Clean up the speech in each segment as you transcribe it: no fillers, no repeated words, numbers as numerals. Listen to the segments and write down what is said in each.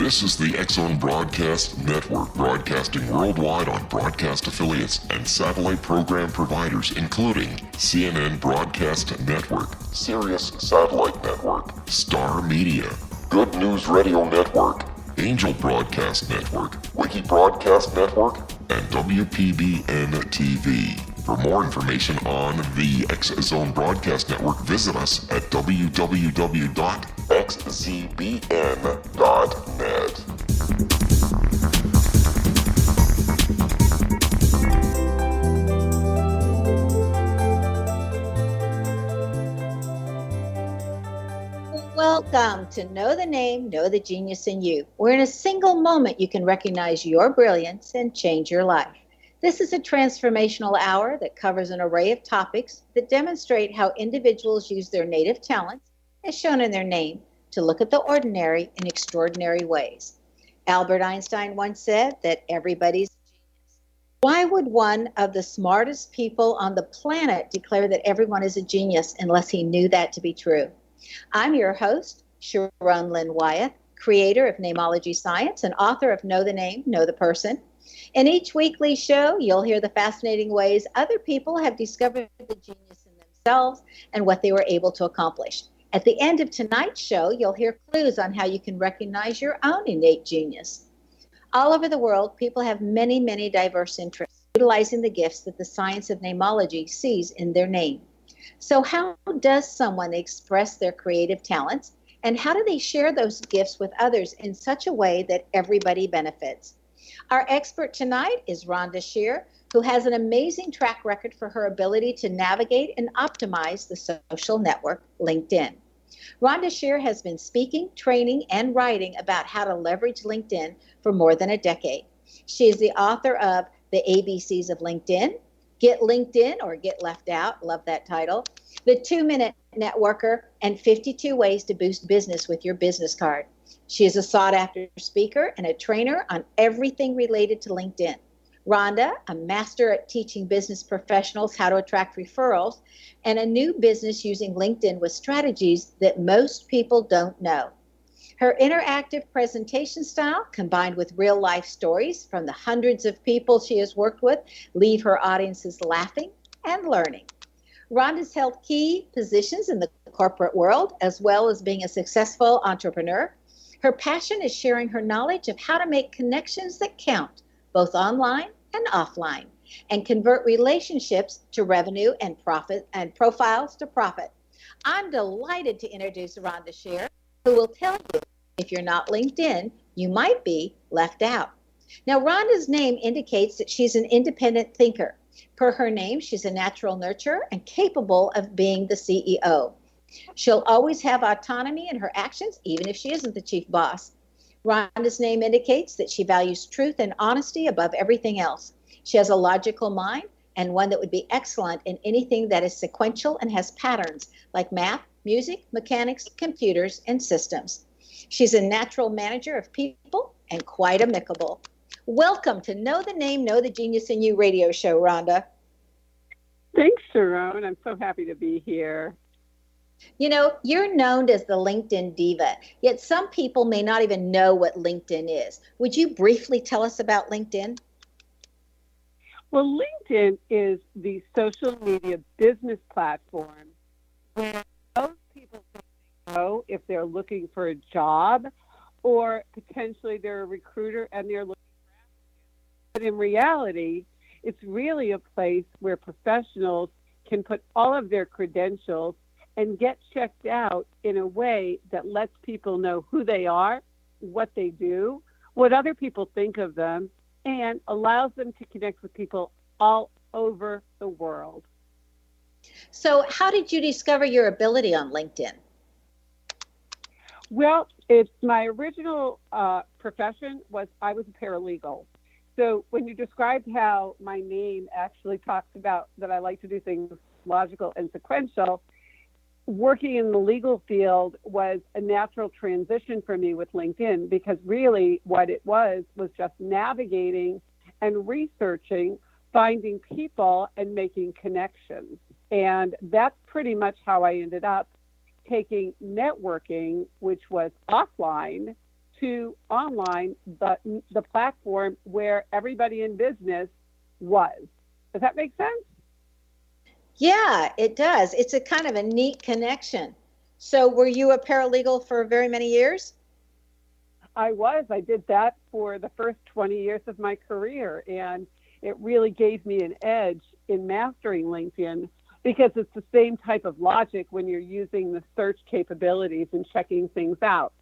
This is the X-Zone Broadcast Network, broadcasting worldwide on broadcast affiliates and satellite program providers, including CNN Broadcast Network, Sirius Satellite Network, Star Media, Good News Radio Network, Angel Broadcast Network, Wiki Broadcast Network, and WPBN TV. For more information on the X-Zone Broadcast Network, visit us at www.xzbn.net. Welcome to Know the Name, Know the Genius in You, where in a single moment you can recognize your brilliance and change your life. This is a transformational hour that covers an array of topics that demonstrate how individuals use their native talents, as shown in their name, to look at the ordinary in extraordinary ways. Albert Einstein once said that everybody's a genius. Why would one of the smartest people on the planet declare that everyone is a genius unless he knew that to be true? I'm your host, Sharon Lynn Wyeth, creator of Namology Science and author of Know the Name, Know the Person. In each weekly show, you'll hear the fascinating ways other people have discovered the genius in themselves and what they were able to accomplish. At the end of tonight's show, you'll hear clues on how you can recognize your own innate genius. All over the world, people have many, many diverse interests, utilizing the gifts that the science of namology sees in their name. So how does someone express their creative talents, and how do they share those gifts with others in such a way that everybody benefits? Our expert tonight is Rhonda Sher, who has an amazing track record for her ability to navigate and optimize the social network, LinkedIn. Rhonda Sher has been speaking, training, and writing about how to leverage LinkedIn for more than a decade. She is the author of The ABCs of LinkedIn, Get LinkedIn or Get Left Out, love that title, The 2-Minute Networker, and 52 Ways to Boost Business with Your Business Card. She is a sought-after speaker and a trainer on everything related to LinkedIn. Rhonda, a master at teaching business professionals how to attract referrals, and a new business using LinkedIn with strategies that most people don't know. Her interactive presentation style, combined with real-life stories from the hundreds of people she has worked with, leave her audiences laughing and learning. Rhonda's held key positions in the corporate world, as well as being a successful entrepreneur. Her passion is sharing her knowledge of how to make connections that count, both online and offline, and convert relationships to revenue and profit and profiles to profit. I'm delighted to introduce Rhonda Sher, who will tell you if you're not LinkedIn, you might be left out. Now, Rhonda's name indicates that she's an independent thinker. Per her name, she's a natural nurturer and capable of being the CEO. She'll always have autonomy in her actions, even if she isn't the chief boss. Rhonda's name indicates that she values truth and honesty above everything else. She has a logical mind and one that would be excellent in anything that is sequential and has patterns like math, music, mechanics, computers, and systems. She's a natural manager of people and quite amicable. Welcome to Know the Name, Know the Genius in You radio show, Rhonda. Thanks, Sharon. I'm so happy to be here. You know, you're known as the LinkedIn Diva, yet some people may not even know what LinkedIn is. Would you briefly tell us about LinkedIn? Well, LinkedIn is the social media business platform where most people think they go if they're looking for a job or potentially they're a recruiter and they're looking for applicants. But in reality, it's really a place where professionals can put all of their credentials and get checked out in a way that lets people know who they are, what they do, what other people think of them, and allows them to connect with people all over the world. So how did you discover your ability on LinkedIn? Well, it's my original profession was I was a paralegal. So when you described how my name actually talks about that I like to do things logical and sequential, working in the legal field was a natural transition for me with LinkedIn, because really what it was just navigating and researching, finding people and making connections. And that's pretty much how I ended up taking networking, which was offline, to online, the platform where everybody in business was. Does that make sense? Yeah, it does. It's a kind of a neat connection. So were you a paralegal for very many years? I was. I did that for the first 20 years of my career, and it really gave me an edge in mastering LinkedIn because it's the same type of logic when you're using the search capabilities and checking things out.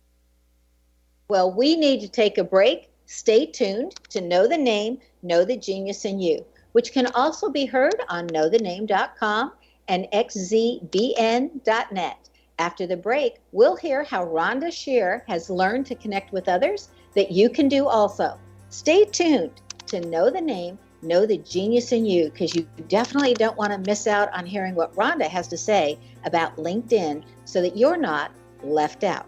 Well, we need to take a break. Stay tuned to Know the Name, Know the Genius in You, which can also be heard on knowthename.com and xzbn.net. After the break, we'll hear how Rhonda Sher has learned to connect with others that you can do also. Stay tuned to Know the Name, Know the Genius in You, because you definitely don't want to miss out on hearing what Rhonda has to say about LinkedIn so that you're not left out.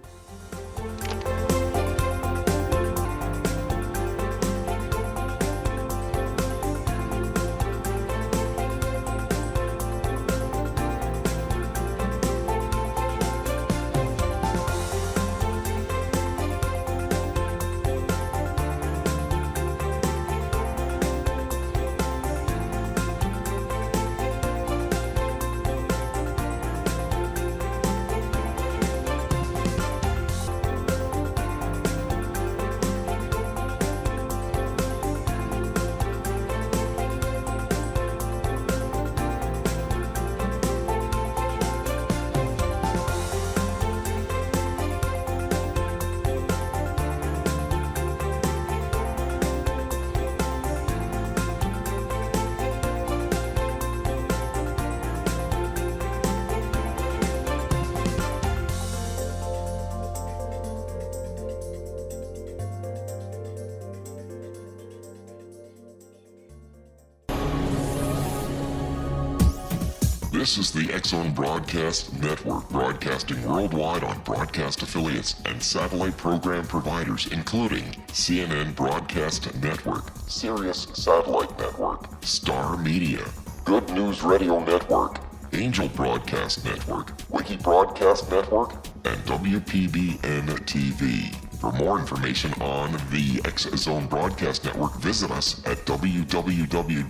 This is the X-Zone Broadcast Network, broadcasting worldwide on broadcast affiliates and satellite program providers, including CNN Broadcast Network, Sirius Satellite Network, Star Media, Good News Radio Network, Angel Broadcast Network, Wiki Broadcast Network, and WPBN TV. For more information on the X-Zone Broadcast Network, visit us at www.xzbn.net.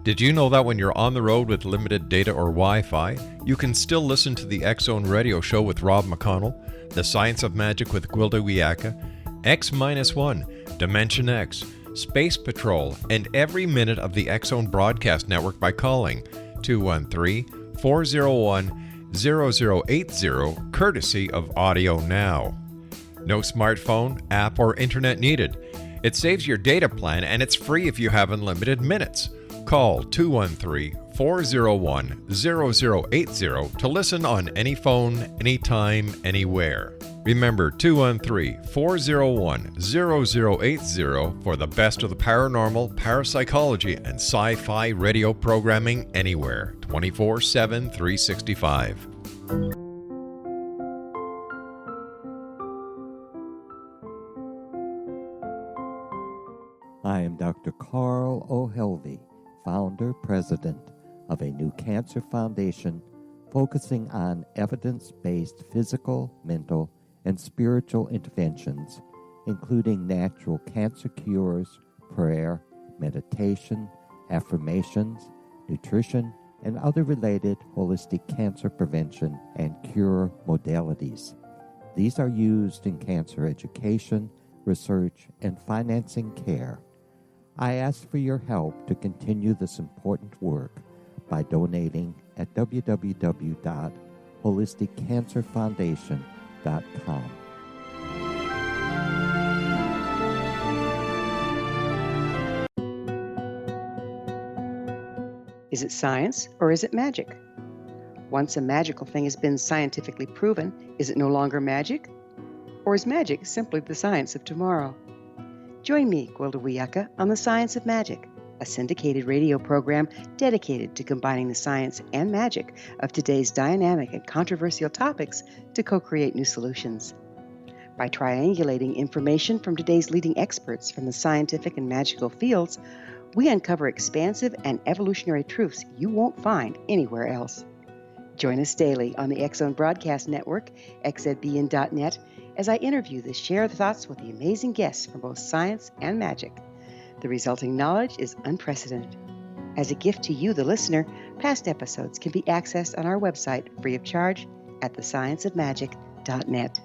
Did you know that when you're on the road with limited data or Wi-Fi, you can still listen to the X-Zone Radio Show with Rob McConnell, The Science of Magic with Gwilda Wiyaka, X-1, Dimension X, Space Patrol, and every minute of the X-Zone Broadcast Network by calling 213-401-0080, courtesy of Audio Now. No smartphone, app, or internet needed. It saves your data plan and it's free if you have unlimited minutes. Call 213-401-0080 to listen on any phone, anytime, anywhere. Remember 213-401-0080 for the best of the paranormal, parapsychology, and sci-fi radio programming anywhere, 24/7, 365. I am Dr. Carl O'Helvey, founder, president of a new cancer foundation focusing on evidence-based physical, mental, and spiritual interventions, including natural cancer cures, prayer, meditation, affirmations, nutrition, and other related holistic cancer prevention and cure modalities. These are used in cancer education, research, and financing care. I ask for your help to continue this important work by donating at www.holisticcancerfoundation.com. Is it science or is it magic? Once a magical thing has been scientifically proven, is it no longer magic? Or is magic simply the science of tomorrow? Join me, Gwilda Wiyaka, on The Science of Magic, a syndicated radio program dedicated to combining the science and magic of today's dynamic and controversial topics to co-create new solutions. By triangulating information from today's leading experts from the scientific and magical fields, we uncover expansive and evolutionary truths you won't find anywhere else. Join us daily on the X-Zone Broadcast Network, xzbn.net, as I interview the share thoughts with the amazing guests from both science and magic. The resulting knowledge is unprecedented. As a gift to you, the listener, past episodes can be accessed on our website free of charge at thescienceofmagic.net.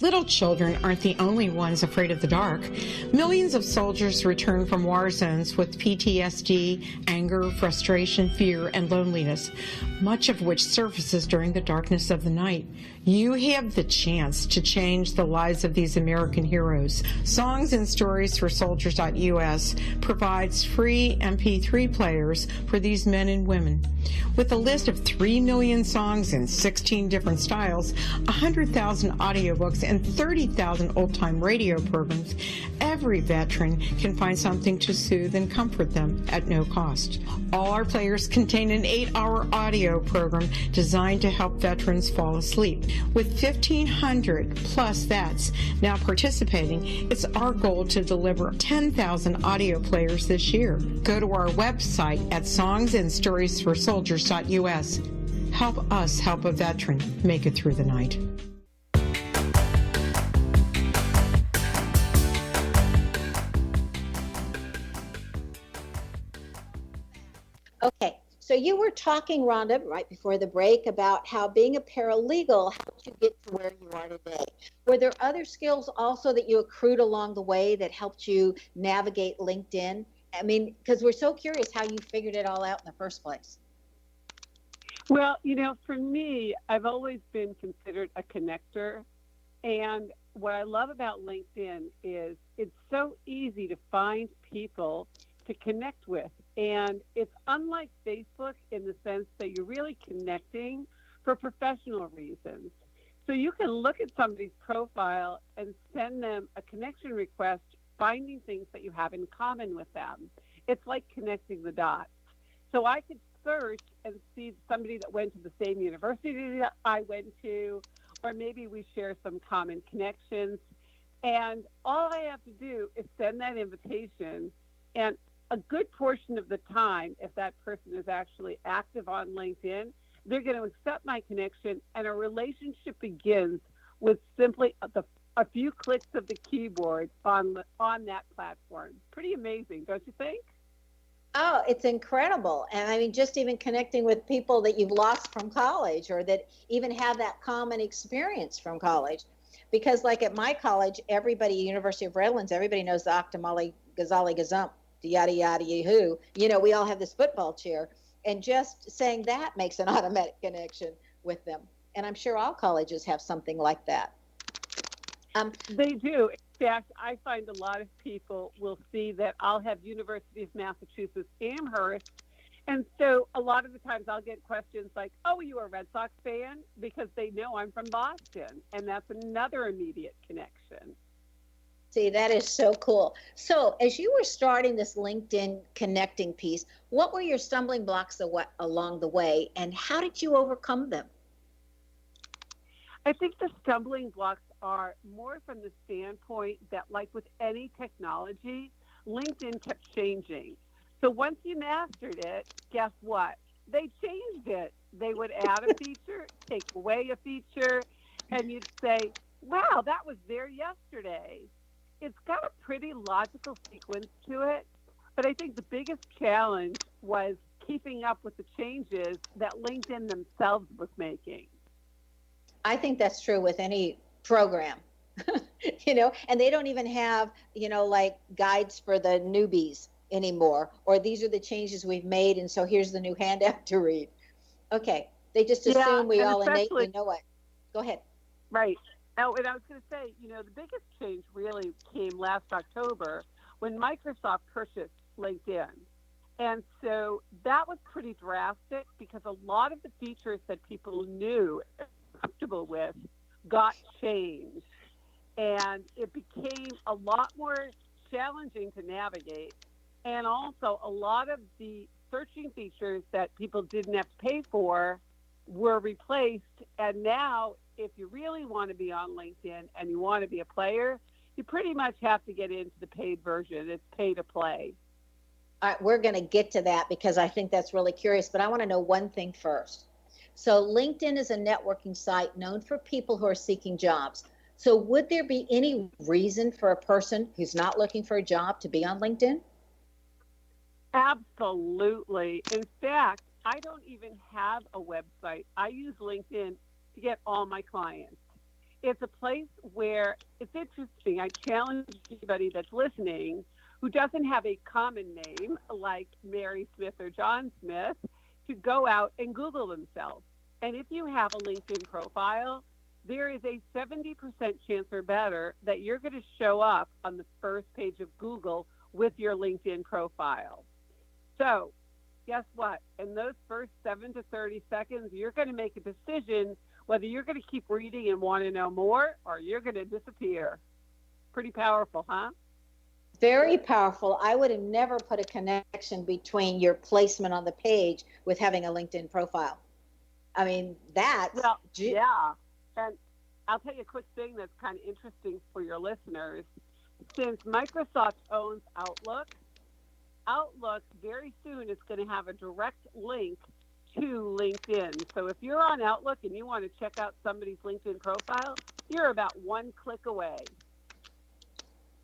Little children aren't the only ones afraid of the dark. Millions of soldiers return from war zones with PTSD, anger, frustration, fear, and loneliness, much of which surfaces during the darkness of the night. You have the chance to change the lives of these American heroes. Songs and Stories for Soldiers.us provides free MP3 players for these men and women. With a list of 3 million songs in 16 different styles, 100,000 audiobooks, and 30,000 old-time radio programs, every veteran can find something to soothe and comfort them at no cost. All our players contain an 8-hour audio program designed to help veterans fall asleep. With 1,500 plus vets now participating, it's our goal to deliver 10,000 audio players this year. Go to our website at songsandstoriesforsoldiers.us. Help us help a veteran make it through the night. Okay, so you were talking, Rhonda, right before the break about how being a paralegal helped you get to where you are today. Were there other skills also that you accrued along the way that helped you navigate LinkedIn? I mean, because we're so curious how you figured it all out in the first place. Well, for me, I've always been considered a connector. And what I love about LinkedIn is it's so easy to find people to connect with. And it's unlike Facebook in the sense that you're really connecting for professional reasons. So you can look at somebody's profile and send them a connection request, finding things that you have in common with them. It's like connecting the dots. So I could search and see somebody that went to the same university that I went to, or maybe we share some common connections. And all I have to do is send that invitation, and a good portion of the time, if that person is actually active on LinkedIn, they're going to accept my connection, and a relationship begins with simply a few clicks of the keyboard on that platform. Pretty amazing, don't you think? Oh, it's incredible. And I mean, just even connecting with people that you've lost from college or that even have that common experience from college. Because like at my college, everybody, University of Redlands, everybody knows the Octomali Ghazali Gazump. Yada yada yahoo. We all have this football chair, and just saying that makes an automatic connection with them. And I'm sure all colleges have something like that. They do. In fact, I find a lot of people will see that I'll have University of Massachusetts Amherst, and so a lot of the times I'll get questions like, "Oh, are you a Red Sox fan?" Because they know I'm from Boston, and that's another immediate connection. See, that is so cool. So as you were starting this LinkedIn connecting piece, what were your stumbling blocks along the way, and how did you overcome them? I think the stumbling blocks are more from the standpoint that, like with any technology, LinkedIn kept changing. So once you mastered it, guess what? They changed it. They would add a feature, take away a feature, and you'd say, wow, that was there yesterday. It's got a pretty logical sequence to it, but I think the biggest challenge was keeping up with the changes that LinkedIn themselves was making. I think that's true with any program, and they don't even have, like guides for the newbies anymore, or these are the changes we've made, and so here's the new handout to read. Okay, they just assume we all innately know it. Go ahead. Right. Oh, and I was going to say, the biggest change really came last October when Microsoft purchased LinkedIn. And so that was pretty drastic because a lot of the features that people knew and were comfortable with got changed. And it became a lot more challenging to navigate. And also a lot of the searching features that people didn't have to pay for were replaced. And now, if you really want to be on LinkedIn and you want to be a player, you pretty much have to get into the paid version. It's pay to play. All right, we're going to get to that because I think that's really curious, but I want to know one thing first. So LinkedIn is a networking site known for people who are seeking jobs. So would there be any reason for a person who's not looking for a job to be on LinkedIn? Absolutely. In fact, I don't even have a website. I use LinkedIn to get all my clients. It's a place where it's interesting. I challenge anybody that's listening who doesn't have a common name like Mary Smith or John Smith to go out and Google themselves. And if you have a LinkedIn profile, there is a 70% chance or better that you're going to show up on the first page of Google with your LinkedIn profile. So guess what? In those first 7 to 30 seconds, you're going to make a decision whether you're going to keep reading and want to know more or you're going to disappear. Pretty powerful, huh? Very powerful. I would have never put a connection between your placement on the page with having a LinkedIn profile. I mean, Well, yeah. And I'll tell you a quick thing that's kind of interesting for your listeners. Since Microsoft owns Outlook very soon is going to have a direct link to LinkedIn. So if you're on Outlook and you want to check out somebody's LinkedIn profile, you're about one click away.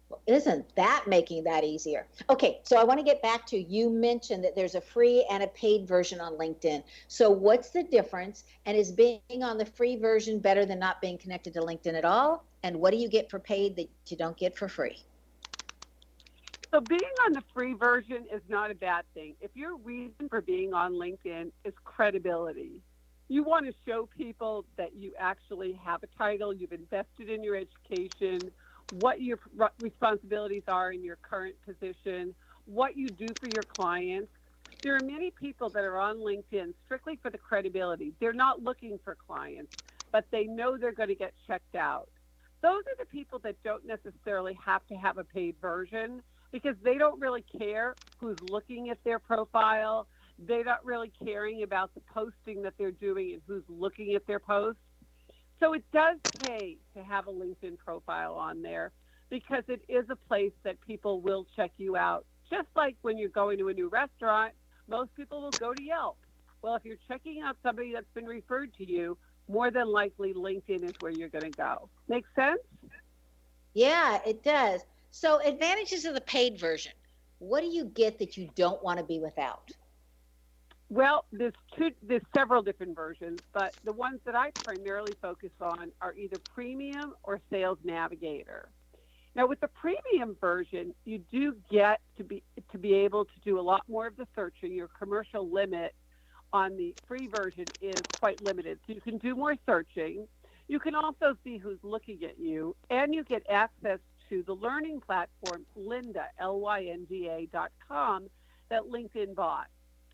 Well, isn't that making that easier? Okay, so I want to get back to, you mentioned that there's a free and a paid version on LinkedIn. So what's the difference? And is being on the free version better than not being connected to LinkedIn at all? And what do you get for paid that you don't get for free? So being on the free version is not a bad thing. If your reason for being on LinkedIn is credibility, you want to show people that you actually have a title, you've invested in your education, what your responsibilities are in your current position, what you do for your clients. There are many people that are on LinkedIn strictly for the credibility. They're not looking for clients, but they know they're going to get checked out. Those are the people that don't necessarily have to have a paid version because they don't really care who's looking at their profile. They're not really caring about the posting that they're doing and who's looking at their posts. So it does pay to have a LinkedIn profile on there because it is a place that people will check you out. Just like when you're going to a new restaurant, most people will go to Yelp. Well, if you're checking out somebody that's been referred to you, more than likely LinkedIn is where you're going to go. Make sense? Yeah, it does. So advantages of the paid version. What do you get that you don't want to be without? Well, there's several different versions, but the ones that I primarily focus on are either Premium or Sales Navigator. Now, with the Premium version, you do get to be able to do a lot more of the searching. Your commercial limit on the free version is quite limited, so you can do more searching. You can also see who's looking at you, and you get access to the learning platform Lynda, Lynda.com, that LinkedIn bought.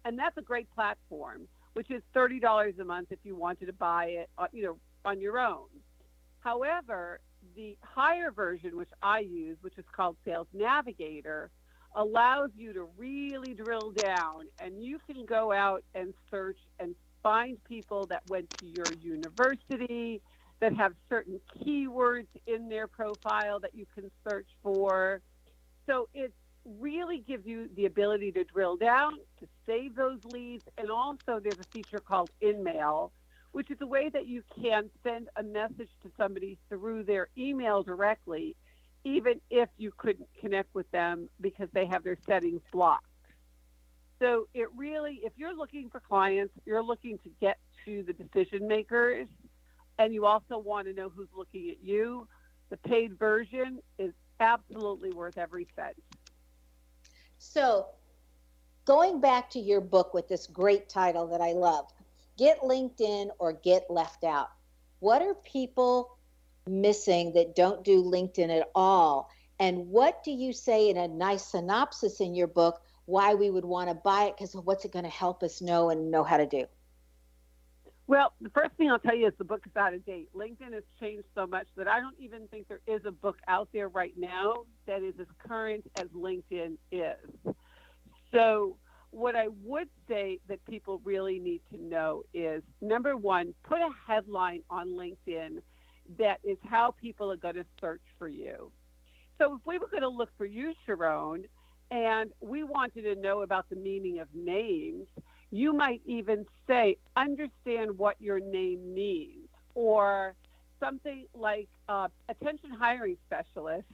And that's a great platform, which is $30 a month if you wanted to buy it, on your own. However, the higher version, which I use, which is called Sales Navigator, allows you to really drill down, and you can go out and search and find people that went to your university, that have certain keywords in their profile that you can search for. So it really gives you the ability to drill down, to save those leads, and also there's a feature called InMail, which is a way that you can send a message to somebody through their email directly, even if you couldn't connect with them because they have their settings blocked. So it really, if you're looking for clients, you're looking to get to the decision makers, and you also want to know who's looking at you, the paid version is absolutely worth every cent. So going back to your book with this great title that I love, Get LinkedIn or Get Left Out. What are people missing that don't do LinkedIn at all? And what do you say in a nice synopsis in your book why we would want to buy it? Because what's it going to help us know and know how to do? Well, the first thing I'll tell you is the book is out of date. LinkedIn has changed so much that I don't even think there is a book out there right now that is as current as LinkedIn is. So what I would say that people really need to know is, number one, put a headline on LinkedIn that is how people are going to search for you. So if we were going to look for you, Sharon, and we wanted to know about the meaning of names, you might even say, understand what your name means, or something like attention hiring specialist.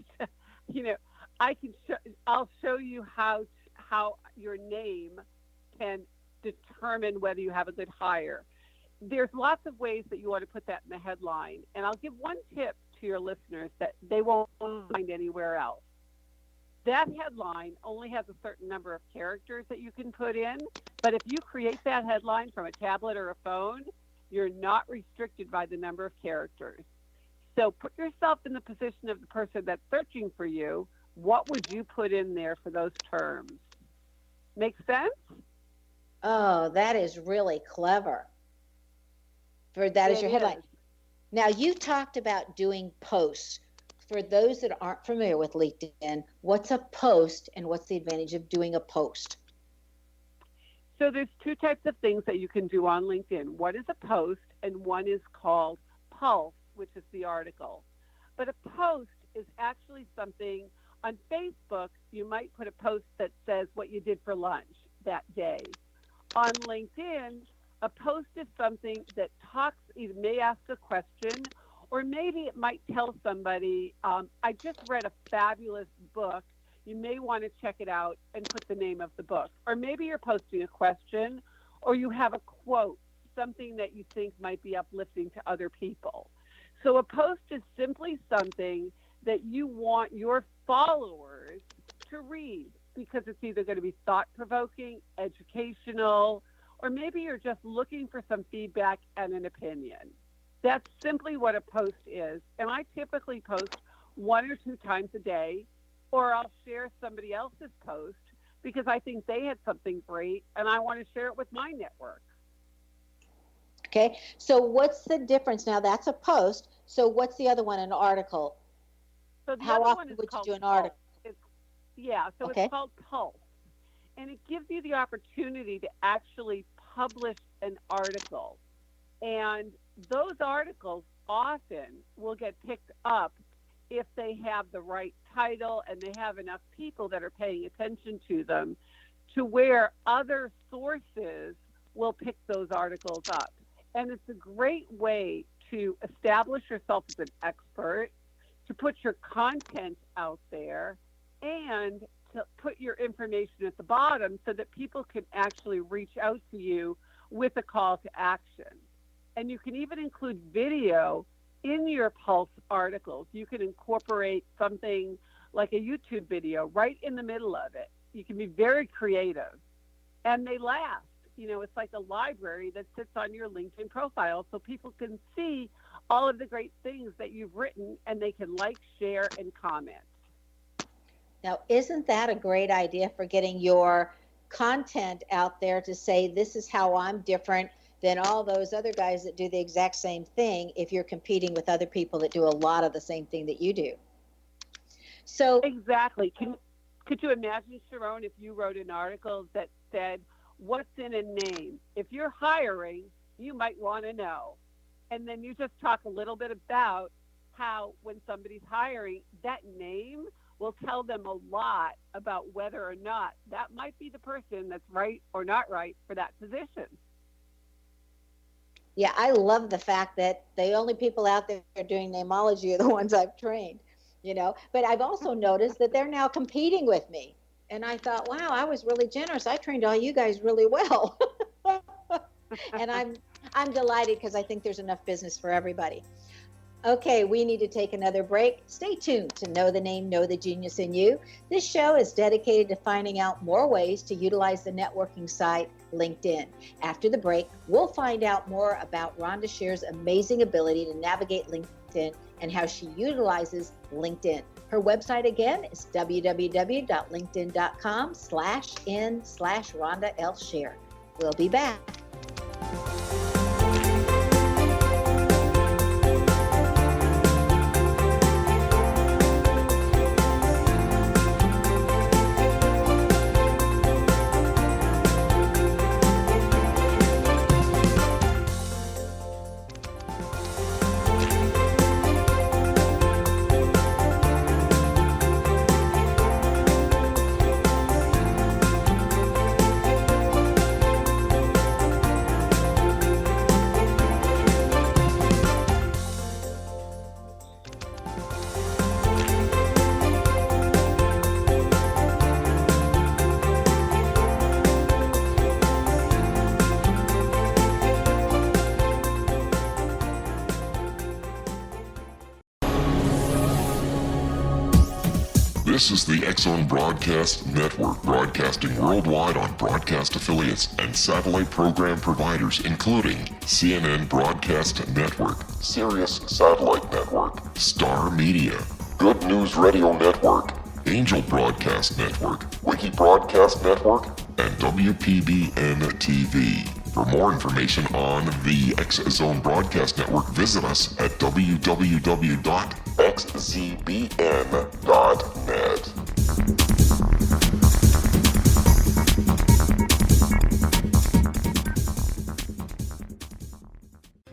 I'll show you how your name can determine whether you have a good hire. There's lots of ways that you want to put that in the headline. And I'll give one tip to your listeners that they won't find anywhere else. That headline only has a certain number of characters that you can put in. But if you create that headline from a tablet or a phone, you're not restricted by the number of characters. So put yourself in the position of the person that's searching for you. What would you put in there for those terms? Make sense? Oh, that is really clever. That is your headline. Now, you talked about doing posts. For those that aren't familiar with LinkedIn, what's a post and what's the advantage of doing a post? So there's two types of things that you can do on LinkedIn. One is a post and one is called Pulse, which is the article. But a post is actually something on Facebook. You might put a post that says what you did for lunch that day. On LinkedIn, a post is something that it may ask a question, or maybe it might tell somebody, I just read a fabulous book. You may want to check it out and put the name of the book. Or maybe you're posting a question, or you have a quote, something that you think might be uplifting to other people. So a post is simply something that you want your followers to read, because it's either going to be thought-provoking, educational, or maybe you're just looking for some feedback and an opinion. That's simply what a post is. And I typically post 1 or 2 times a day, or I'll share somebody else's post because I think they had something great and I want to share it with my network. Okay, so what's the difference now? That's a post. So what's the other one, an article? So the How other often one is would you called do an Pulse. article? It's called Pulse. And it gives you the opportunity to actually publish an article. And those articles often will get picked up if they have the right title and they have enough people that are paying attention to them, to where other sources will pick those articles up. And it's a great way to establish yourself as an expert, to put your content out there, and to put your information at the bottom so that people can actually reach out to you with a call to action. And you can even include video in your Pulse articles. You can incorporate something like a YouTube video right in the middle of it. You can be very creative, and they last. It's like a library that sits on your LinkedIn profile, so people can see all of the great things that you've written, and they can like, share, and comment. Now, isn't that a great idea for getting your content out there to say, this is how I'm different than all those other guys that do the exact same thing, if you're competing with other people that do a lot of the same thing that you do? So exactly. Could you imagine, Sharon, if you wrote an article that said, what's in a name? If you're hiring, you might want to know. And then you just talk a little bit about how when somebody's hiring, that name will tell them a lot about whether or not that might be the person that's right or not right for that position. Yeah, I love the fact that the only people out there doing namology are the ones I've trained, But I've also noticed that they're now competing with me. And I thought, wow, I was really generous. I trained all you guys really well. And I'm delighted because I think there's enough business for everybody. Okay, we need to take another break. Stay tuned to Know the Name, Know the Genius in You. This show is dedicated to finding out more ways to utilize the networking site LinkedIn. After the break, we'll find out more about Rhonda Sher's amazing ability to navigate LinkedIn and how she utilizes LinkedIn. Her website again is www.linkedin.com/in/Rhonda L. Sher. We'll be back. This is the X-Zone Broadcast Network, broadcasting worldwide on broadcast affiliates and satellite program providers, including CNN Broadcast Network, Sirius Satellite Network, Star Media, Good News Radio Network, Angel Broadcast Network, Wiki Broadcast Network, and WPBN TV. For more information on the X-Zone Broadcast Network, visit us at www.xzbn.net.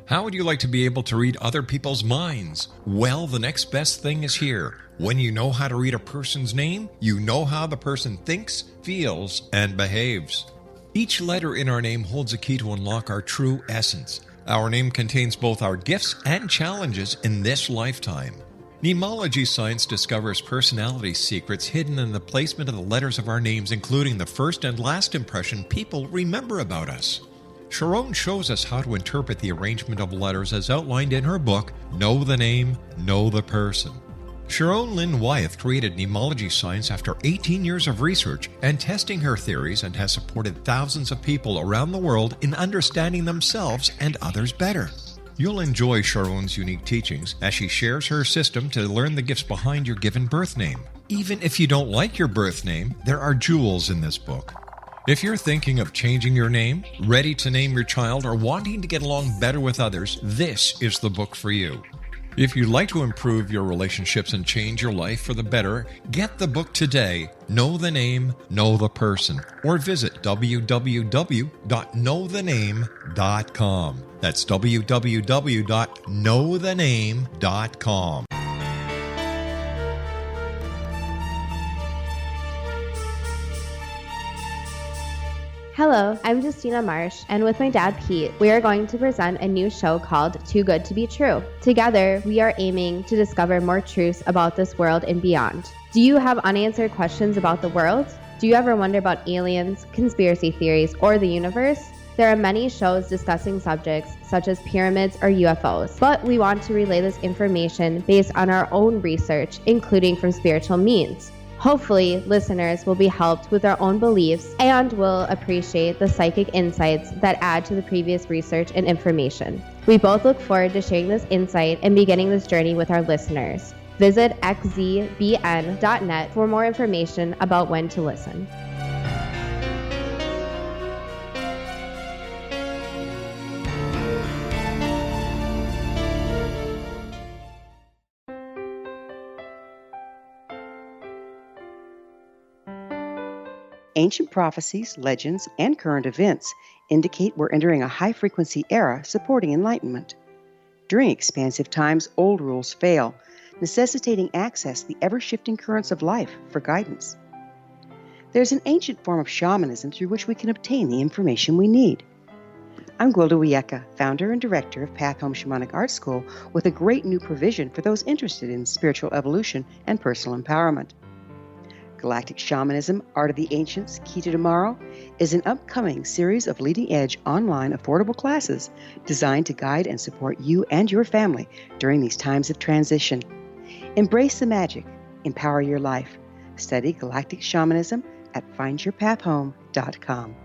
How would you like to be able to read other people's minds? Well, the next best thing is here. When you know how to read a person's name, you know how the person thinks, feels, and behaves. Each letter in our name holds a key to unlock our true essence. Our name contains both our gifts and challenges in this lifetime. Mnemology science discovers personality secrets hidden in the placement of the letters of our names, including the first and last impression people remember about us. Sharon shows us how to interpret the arrangement of letters as outlined in her book, Know the Name, Know the Person. Sharon Lynn Wyeth created mnemology science after 18 years of research and testing her theories, and has supported thousands of people around the world in understanding themselves and others better. You'll enjoy Sharon's unique teachings as she shares her system to learn the gifts behind your given birth name. Even if you don't like your birth name, there are jewels in this book. If you're thinking of changing your name, ready to name your child, or wanting to get along better with others, this is the book for you. If you'd like to improve your relationships and change your life for the better, get the book today, Know the Name, Know the Person, or visit www.knowthename.com. That's www.knowthename.com. Hello, I'm Justina Marsh, and with my dad Pete, we are going to present a new show called Too Good to Be True. Together, we are aiming to discover more truths about this world and beyond. Do you have unanswered questions about the world? Do you ever wonder about aliens, conspiracy theories, or the universe? There are many shows discussing subjects such as pyramids or UFOs, but we want to relay this information based on our own research, including from spiritual means. Hopefully, listeners will be helped with their own beliefs and will appreciate the psychic insights that add to the previous research and information. We both look forward to sharing this insight and beginning this journey with our listeners. Visit xzbn.net for more information about when to listen. Ancient prophecies, legends, and current events indicate we're entering a high-frequency era supporting enlightenment. During expansive times, old rules fail, necessitating access to the ever-shifting currents of life for guidance. There's an ancient form of shamanism through which we can obtain the information we need. I'm Gwilda Wiyaka, founder and director of Path Home Shamanic Art School, with a great new provision for those interested in spiritual evolution and personal empowerment. Galactic Shamanism, Art of the Ancients, Key to Tomorrow, is an upcoming series of leading-edge online affordable classes designed to guide and support you and your family during these times of transition. Embrace the magic. Empower your life. Study Galactic Shamanism at findyourpathhome.com.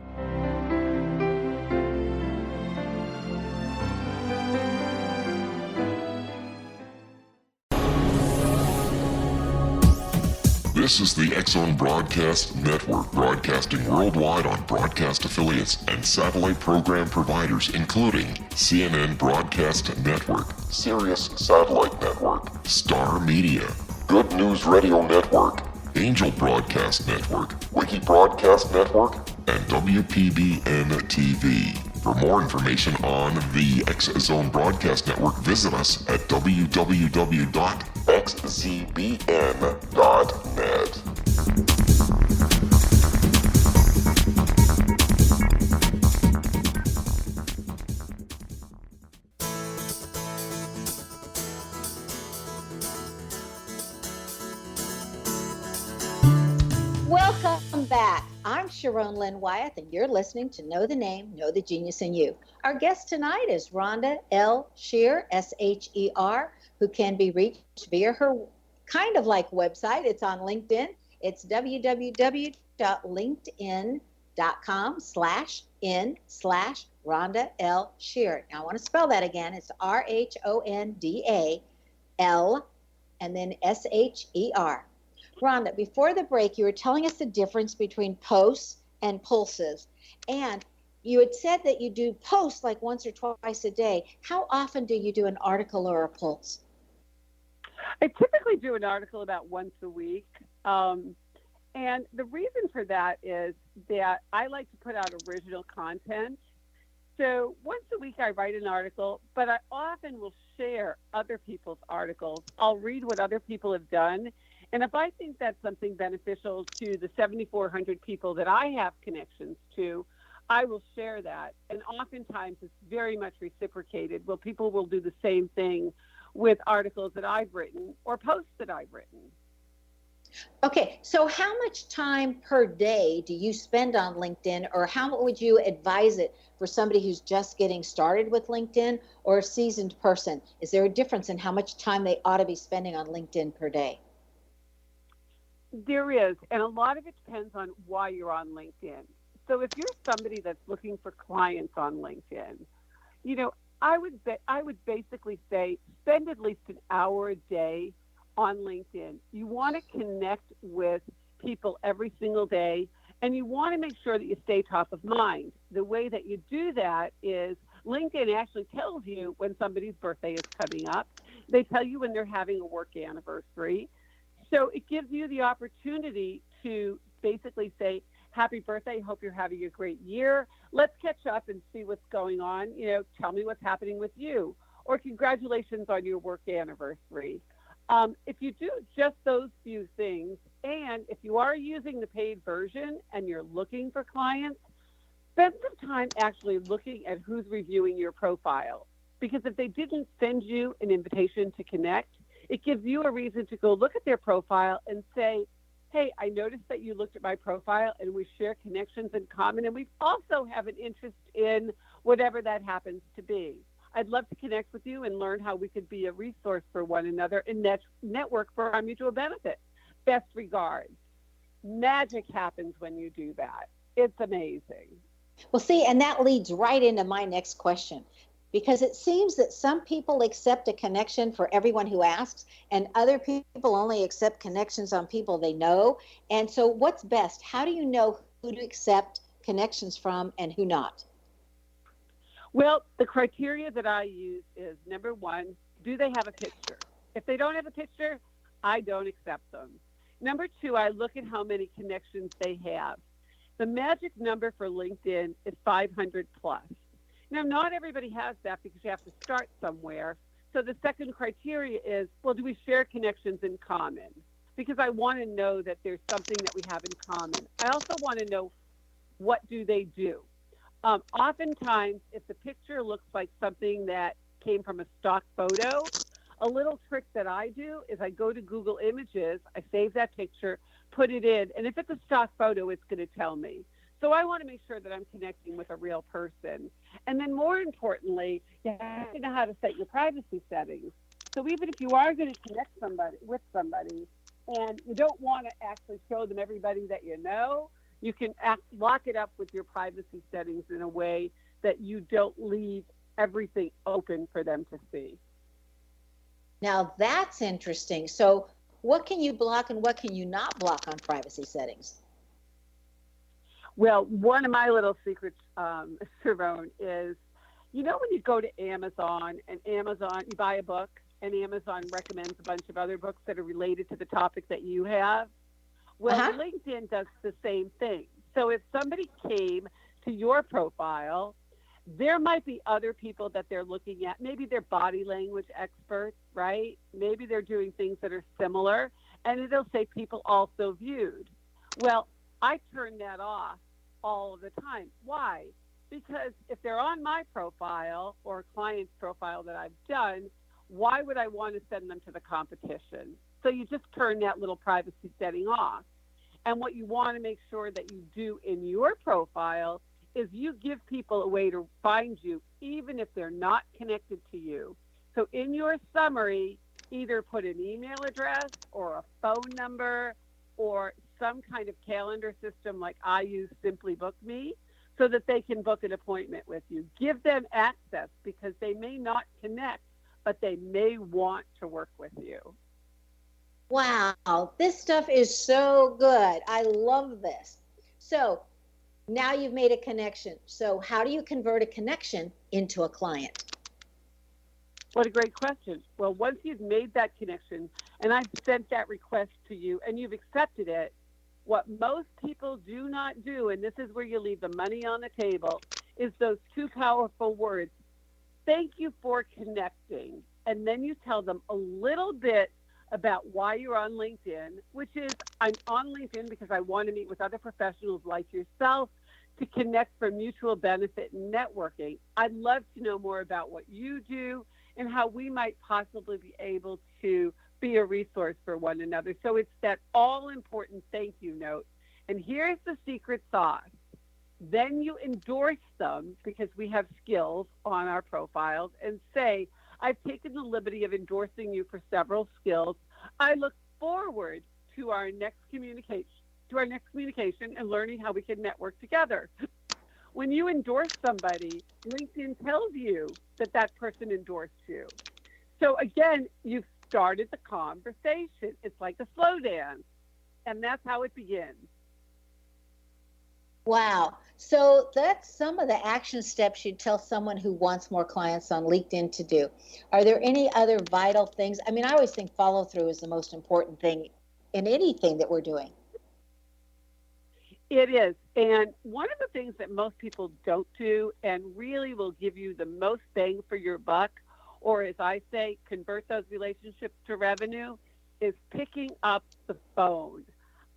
This is the X-Zone Broadcast Network, broadcasting worldwide on broadcast affiliates and satellite program providers, including CNN Broadcast Network, Sirius Satellite Network, Star Media, Good News Radio Network, Angel Broadcast Network, Wiki Broadcast Network, and WPBN TV. For more information on the X-Zone Broadcast Network, visit us at www.xzbn.net. Welcome back. I'm Sharon Lynn Wyeth, and you're listening to Know the Name, Know the Genius in You. Our guest tonight is Rhonda L. Sher, S-H-E-R, who can be reached via her kind of like website. It's on LinkedIn. It's www.linkedin.com/in/Rhonda L. Sher. Now I want to spell that again. It's RHONDAL and then SHER. Rhonda, before the break, you were telling us the difference between posts and pulses. And you had said that you do posts like once or twice a day. How often do you do an article or a pulse? I typically do an article about once a week. And the reason for that is that I like to put out original content. So once a week I write an article, but I often will share other people's articles. I'll read what other people have done. And if I think that's something beneficial to the 7,400 people that I have connections to, I will share that. And oftentimes it's very much reciprocated. Well, people will do the same thing with articles that I've written or posts that I've written. Okay, so how much time per day do you spend on LinkedIn, or how would you advise it for somebody who's just getting started with LinkedIn or a seasoned person? Is there a difference in how much time they ought to be spending on LinkedIn per day? There is, and a lot of it depends on why you're on LinkedIn. So if you're somebody that's looking for clients on LinkedIn, you know, I would basically say spend at least an hour a day on LinkedIn. You want to connect with people every single day, and you want to make sure that you stay top of mind. The way that you do that is LinkedIn actually tells you when somebody's birthday is coming up. They tell you when they're having a work anniversary. So it gives you the opportunity to basically say, happy birthday, hope you're having a great year. Let's catch up and see what's going on. You know, tell me what's happening with you. Or congratulations on your work anniversary. If you do just those few things, and if you are using the paid version and you're looking for clients, spend some time actually looking at who's reviewing your profile. Because if they didn't send you an invitation to connect, it gives you a reason to go look at their profile and say, hey, I noticed that you looked at my profile and we share connections in common, and we also have an interest in whatever that happens to be. I'd love to connect with you and learn how we could be a resource for one another and network for our mutual benefit. Best regards. Magic happens when you do that. It's amazing. Well, see, and that leads right into my next question, because it seems that some people accept a connection for everyone who asks, and other people only accept connections on people they know. And so what's best? How do you know who to accept connections from and who not? Well, the criteria that I use is, number one, do they have a picture? If they don't have a picture, I don't accept them. Number two, I look at how many connections they have. The magic number for LinkedIn is 500 plus. Now, not everybody has that because you have to start somewhere. So the second criteria is, well, do we share connections in common? Because I want to know that there's something that we have in common. I also want to know, what do they do? Oftentimes, if the picture looks like something that came from a stock photo, a little trick that I do is I go to Google Images, I save that picture, put it in, and if it's a stock photo, it's going to tell me. So I want to make sure that I'm connecting with a real person. And then more importantly, you have to know how to set your privacy settings. So even if you are going to connect with somebody and you don't want to actually show them everybody that you know, you can lock it up with your privacy settings in a way that you don't leave everything open for them to see. Now that's interesting. So what can you block and what can you not block on privacy settings? Well, one of my little secrets, Sharon, is, you know, when you go to Amazon and you buy a book and Amazon recommends a bunch of other books that are related to the topic that you have? Well, LinkedIn does the same thing. So if somebody came to your profile, there might be other people that they're looking at. Maybe they're body language experts, right? Maybe they're doing things that are similar, and it'll say people also viewed. Well, I turn that off all of the time. Why? Because if they're on my profile or a client's profile that I've done, why would I want to send them to the competition? So you just turn that little privacy setting off. And what you want to make sure that you do in your profile is you give people a way to find you, even if they're not connected to you. So in your summary, either put an email address or a phone number or some kind of calendar system like I use Simply Book Me so that they can book an appointment with you. Give them access because they may not connect, but they may want to work with you. Wow, this stuff is so good. I love this. So now you've made a connection. So how do you convert a connection into a client? What a great question. Well, once you've made that connection and I've sent that request to you and you've accepted it, what most people do not do, and this is where you leave the money on the table, is those two powerful words. Thank you for connecting. And then you tell them a little bit about why you're on LinkedIn, which is I'm on LinkedIn because I want to meet with other professionals like yourself to connect for mutual benefit and networking. I'd love to know more about what you do and how we might possibly be able to be a resource for one another. So it's that all-important thank you note. And here's the secret sauce. Then you endorse them because we have skills on our profiles and say, I've taken the liberty of endorsing you for several skills. I look forward to our next communication and learning how we can network together. When you endorse somebody, LinkedIn tells you that that person endorsed you. So again, you've started the conversation. It's like a slow dance, and that's how it begins. Wow. So that's some of the action steps you'd tell someone who wants more clients on LinkedIn to do. Are there any other vital things? I mean, I always think follow through is the most important thing in anything that we're doing. It is. And one of the things that most people don't do and really will give you the most bang for your buck, or as I say, convert those relationships to revenue, is picking up the phone.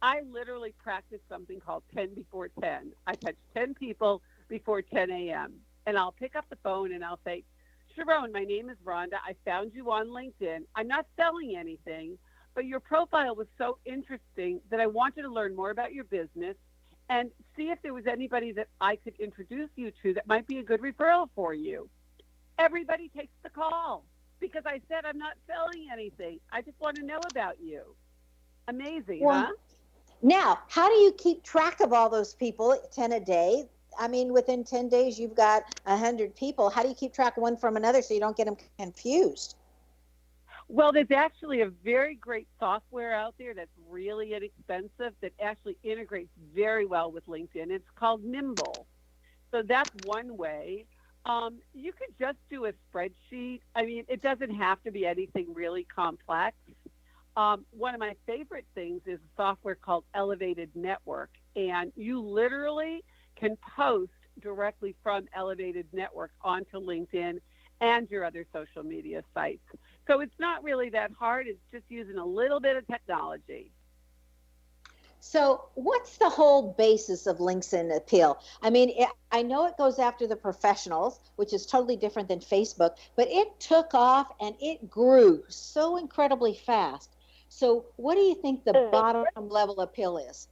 I literally practice something called 10 before 10. I touch 10 people before 10 a.m. And I'll pick up the phone and I'll say, Sharon, my name is Rhonda. I found you on LinkedIn. I'm not selling anything, but your profile was so interesting that I wanted to learn more about your business and see if there was anybody that I could introduce you to that might be a good referral for you. Everybody takes the call because I said I'm not selling anything. I just want to know about you. Amazing, huh? Now, how do you keep track of all those people, 10 a day? I mean, within 10 days, you've got 100 people. How do you keep track of one from another so you don't get them confused? Well, there's actually a very great software out there that's really inexpensive that actually integrates very well with LinkedIn. It's called Nimble. So that's one way. You could just do a spreadsheet. I mean, it doesn't have to be anything really complex. One of my favorite things is a software called Elevated Network, and you literally can post directly from Elevated Network onto LinkedIn and your other social media sites. So it's not really that hard. It's just using a little bit of technology. So what's the whole basis of LinkedIn appeal? I mean, I know it goes after the professionals, which is totally different than Facebook, but it took off and it grew so incredibly fast. So what do you think the bottom level appeal is?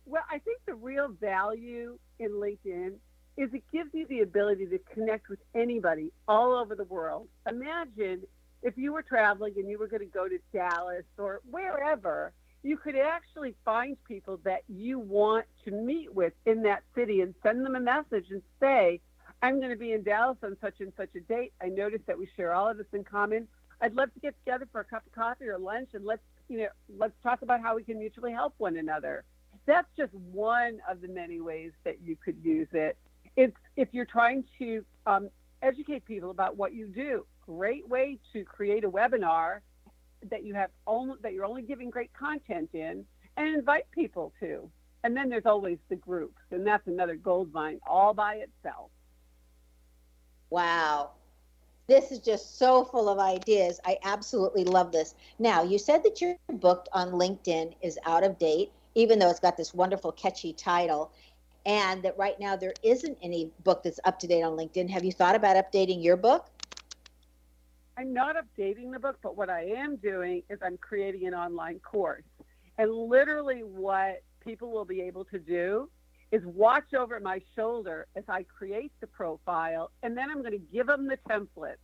Well, I think the real value in LinkedIn is it gives you the ability to connect with anybody all over the world. Imagine if you were traveling and you were going to go to Dallas or wherever, you could actually find people that you want to meet with in that city and send them a message and say, I'm going to be in Dallas on such and such a date. I noticed that we share all of this in common. I'd love to get together for a cup of coffee or lunch and let's talk about how we can mutually help one another. That's just one of the many ways that you could use it. If you're trying to educate people about what you do, great way to create a webinar that you're only giving great content in and invite people to. And then there's always the groups, and that's another gold mine all by itself. Wow. This is just so full of ideas. I absolutely love this. Now, you said that your book on LinkedIn is out of date, even though it's got this wonderful, catchy title, and that right now there isn't any book that's up to date on LinkedIn. Have you thought about updating your book? I'm not updating the book, but what I am doing is I'm creating an online course. And literally what people will be able to do is watch over my shoulder as I create the profile, and then I'm going to give them the templates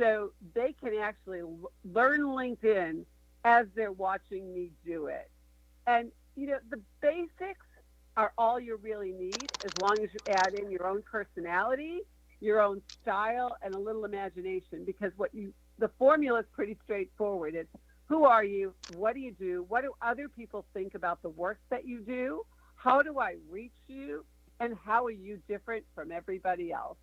So they can actually learn LinkedIn as they're watching me do it. And, the basics are all you really need, as long as you add in your own personality, your own style, and a little imagination, because the formula is pretty straightforward. It's who are you? What do you do? What do other people think about the work that you do? How do I reach you? And how are you different from everybody else?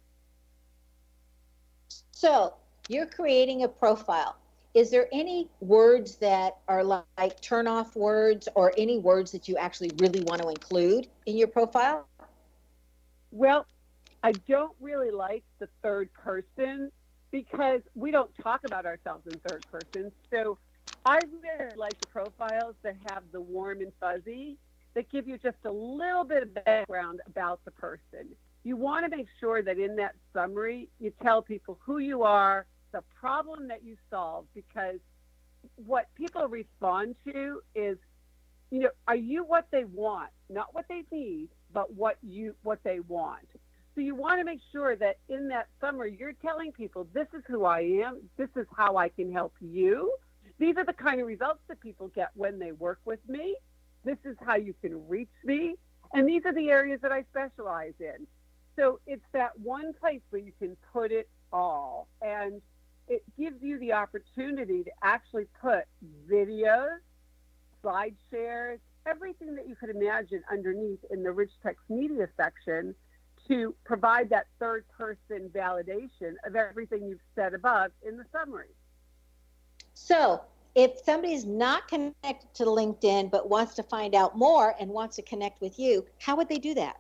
So you're creating a profile. Is there any words that are like turn-off words, or any words that you actually really want to include in your profile? Well, I don't really like the third person, because we don't talk about ourselves in third person. So I really like the profiles that have the warm and fuzzy, that give you just a little bit of background about the person. You want to make sure that in that summary, you tell people who you are, the problem that you solve, because what people respond to is, are you what they want? Not what they need, but what they want. So you want to make sure that in that summary, you're telling people, this is who I am, this is how I can help you. These are the kind of results that people get when they work with me. This is how you can reach me. And these are the areas that I specialize in. So it's that one place where you can put it all. And it gives you the opportunity to actually put videos, slide shares, everything that you could imagine underneath in the rich text media section, to provide that third person validation of everything you've said above in the summary. So if somebody's not connected to LinkedIn but wants to find out more and wants to connect with you, how would they do that?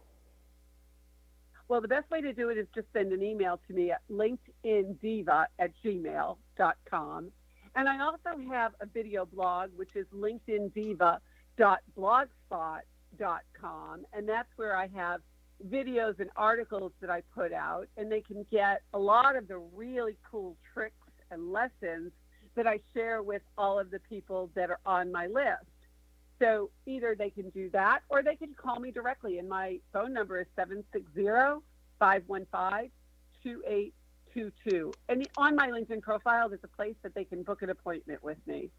Well, the best way to do it is just send an email to me at linkedindiva@gmail.com. And I also have a video blog, which is linkedindiva.blogspot.com. And that's where I have videos and articles that I put out. And they can get a lot of the really cool tricks and lessons that I share with all of the people that are on my list. So either they can do that, or they can call me directly. And my phone number is 760-515-2822. And on my LinkedIn profile, there's a place that they can book an appointment with me.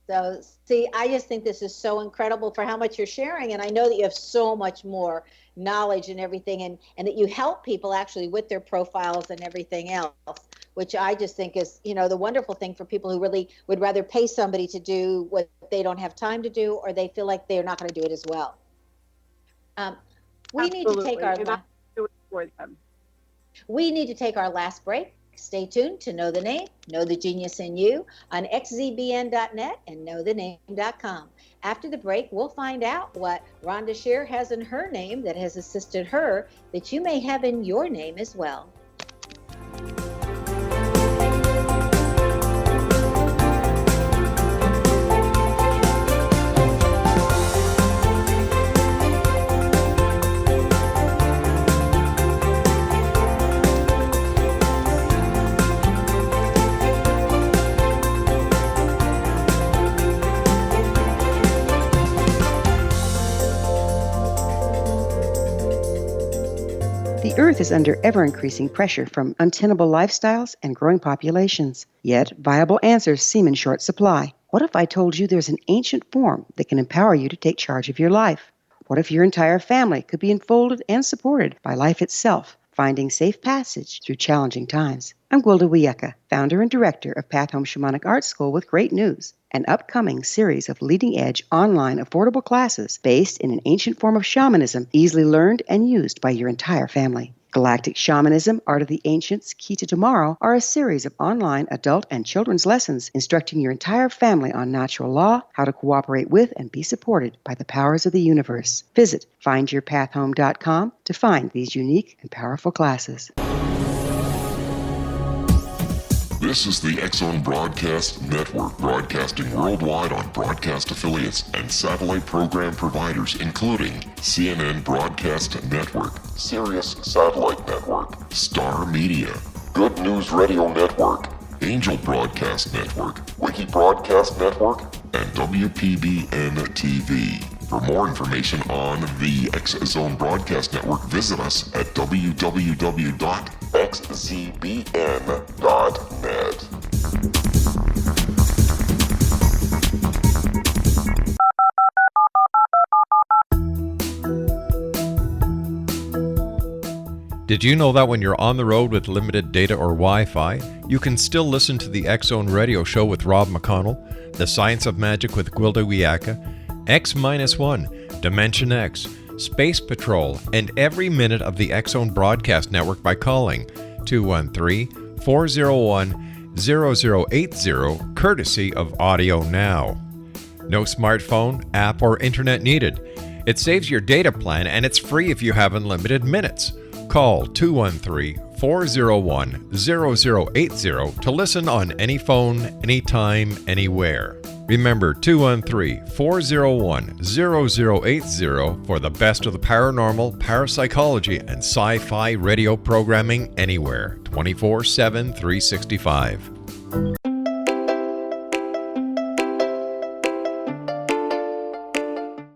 So, see, I just think this is so incredible for how much you're sharing. And I know that you have so much more knowledge and everything, and that you help people actually with their profiles and everything else, which I just think is, the wonderful thing for people who really would rather pay somebody to do what they don't have time to do, or they feel like they're not going to do it as well. We need to take our last break. Stay tuned to Know the Name, Know the Genius in You on xzbn.net and knowthename.com. After the break, we'll find out what Rhonda Sher has in her name that has assisted her, that you may have in your name as well. The Earth is under ever-increasing pressure from untenable lifestyles and growing populations. Yet, viable answers seem in short supply. What if I told you there's an ancient form that can empower you to take charge of your life? What if your entire family could be enfolded and supported by life itself, finding safe passage through challenging times? I'm Gwilda Wiyaka, founder and director of Path Home Shamanic Art School, with great news: an upcoming series of leading-edge online affordable classes based in an ancient form of shamanism, easily learned and used by your entire family. Galactic Shamanism, Art of the Ancients, Key to Tomorrow are a series of online adult and children's lessons instructing your entire family on natural law, how to cooperate with and be supported by the powers of the universe. Visit findyourpathhome.com to find these unique and powerful classes. This is the X-Zone Broadcast Network, broadcasting worldwide on broadcast affiliates and satellite program providers, including CNN Broadcast Network, Sirius Satellite Network, Star Media, Good News Radio Network, Angel Broadcast Network, Wiki Broadcast Network, and WPBN TV. For more information on the X Zone Broadcast Network, visit us at www.xzbn.net. Did you know that when you're on the road with limited data or Wi-Fi, you can still listen to the X-Zone Radio Show with Rob McConnell, The Science of Magic with Gwilda Wiyaka, X-1, Dimension X, Space Patrol, and every minute of the X-Zone Broadcast Network by calling 213-401-0080, courtesy of Audio Now. No smartphone, app, or internet needed. It saves your data plan and it's free if you have unlimited minutes. Call 213-401-0080 to listen on any phone, anytime, anywhere. Remember 213-401-0080 for the best of the paranormal, parapsychology, and sci-fi radio programming anywhere, 24/7, 365.